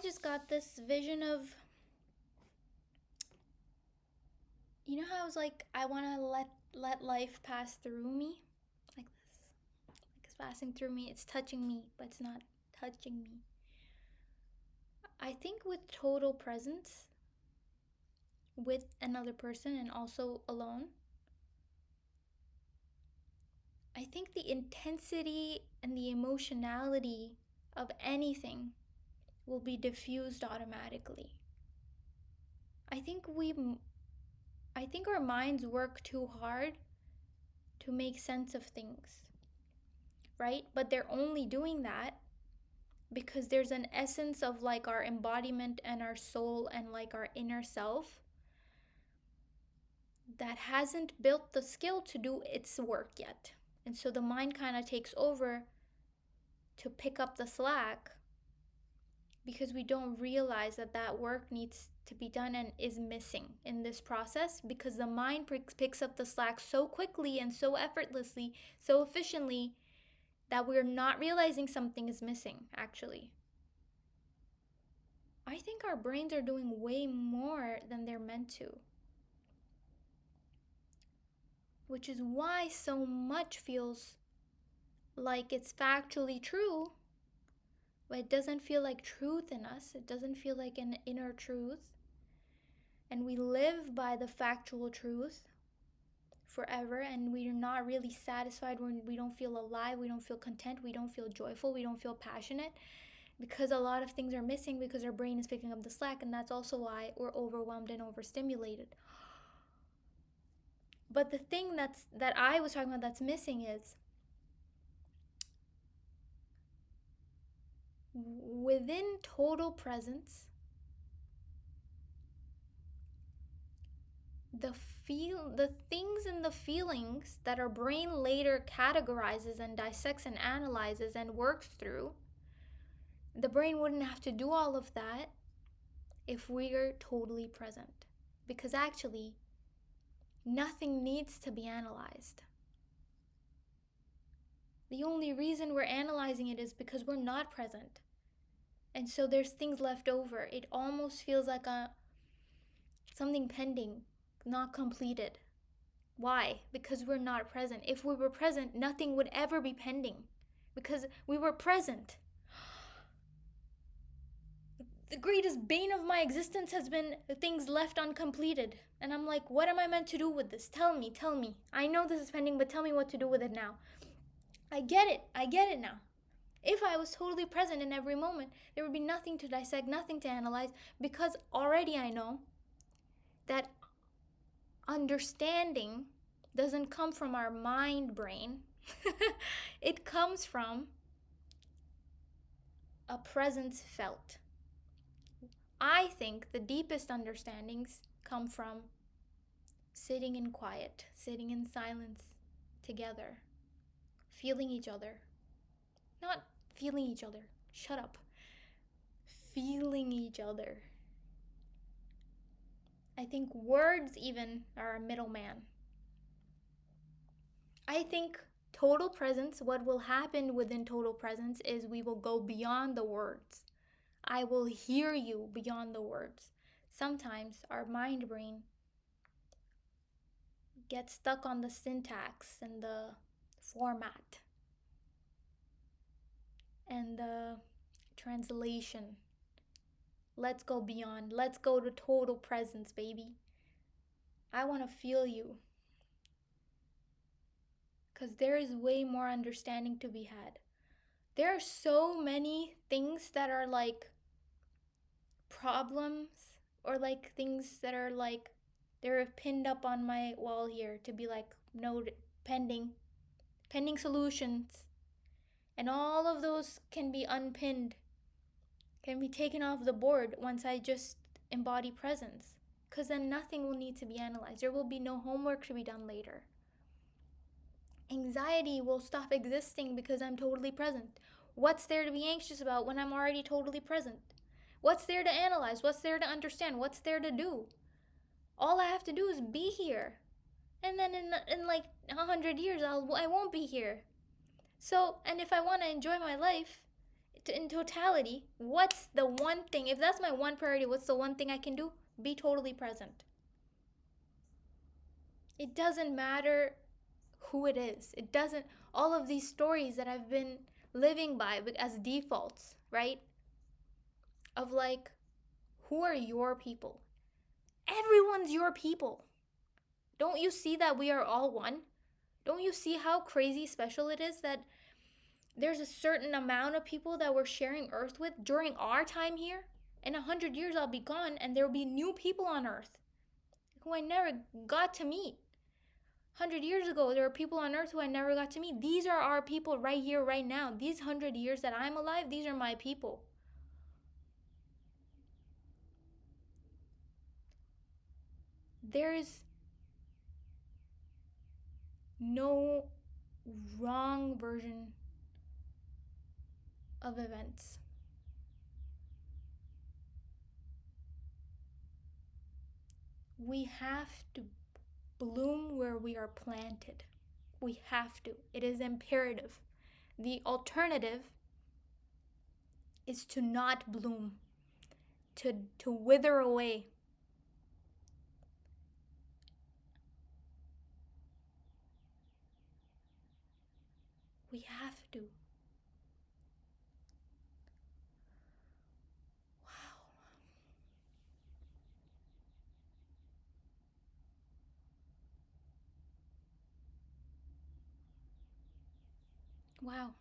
just got this vision of, you know how I was like, I want to let life pass through me, like this, like it's passing through me. It's touching me, but it's not touching me. I think with total presence with another person and also alone, I think the intensity and the emotionality of anything will be diffused automatically. I think our minds work too hard to make sense of things, right? But they're only doing that because there's an essence of like our embodiment and our soul and like our inner self that hasn't built the skill to do its work yet. And so the mind kind of takes over to pick up the slack because we don't realize that that work needs to be done and is missing in this process, because the mind picks up the slack so quickly and so effortlessly, so efficiently, that we're not realizing something is missing, actually. I think our brains are doing way more than they're meant to, which is why so much feels like it's factually true, but it doesn't feel like truth in us. It doesn't feel like an inner truth. And we live by the factual truth forever, and we're not really satisfied when we don't feel alive, we don't feel content, we don't feel joyful, we don't feel passionate, because a lot of things are missing because our brain is picking up the slack. And that's also why we're overwhelmed and overstimulated. But the thing that I was talking about that's missing is within total presence, the things and the feelings that our brain later categorizes and dissects and analyzes and works through, the brain wouldn't have to do all of that if we're totally present. Because actually, nothing needs to be analyzed. The only reason we're analyzing it is because we're not present. And so there's things left over. It almost feels like something pending, not completed. Why? Because we're not present. If we were present, nothing would ever be pending because we were present. The greatest bane of my existence has been things left uncompleted. And I'm like, what am I meant to do with this? Tell me. I know this is pending, but tell me what to do with it now. I get it now. If I was totally present in every moment, there would be nothing to dissect, nothing to analyze, because already I know that understanding doesn't come from our mind brain. It comes from a presence felt. I think the deepest understandings come from sitting in quiet, sitting in silence together, feeling each other. Not feeling each other. Shut up. Feeling each other. I think words even are a middleman. I think total presence, what will happen within total presence is we will go beyond the words. I will hear you beyond the words. Sometimes our mind brain gets stuck on the syntax and the format and the translation. Let's go beyond. Let's go to total presence, baby. I want to feel you. Because there is way more understanding to be had. There are so many things that are like problems, or like things that are like they're pinned up on my wall here to be like noted, pending solutions. And all of those can be unpinned, can be taken off the board once I just embody presence. Because then nothing will need to be analyzed. There will be no homework to be done later. Anxiety will stop existing because I'm totally present. What's there to be anxious about when I'm already totally present? What's there to analyze? What's there to understand? What's there to do? All I have to do is be here. And then in like 100 years, I won't be here. So, and if I want to enjoy my life, in totality, what's the one thing, if that's my one priority, what's the one thing I can do? Be totally present. It doesn't matter who it is. It doesn't, all of these stories that I've been living by as defaults, right? Of like, who are your people? Everyone's your people. Don't you see that we are all one? Don't you see how crazy special it is that there's a certain amount of people that we're sharing Earth with during our time here? In 100 years, I'll be gone, and there will be new people on Earth who I never got to meet. 100 years ago, there were people on Earth who I never got to meet. These are our people right here, right now. These 100 years that I'm alive, these are my people. There is no wrong version of events. We have to bloom where we are planted. We have to. It is imperative. The alternative is to not bloom, to wither away. We have to. Wow. Wow.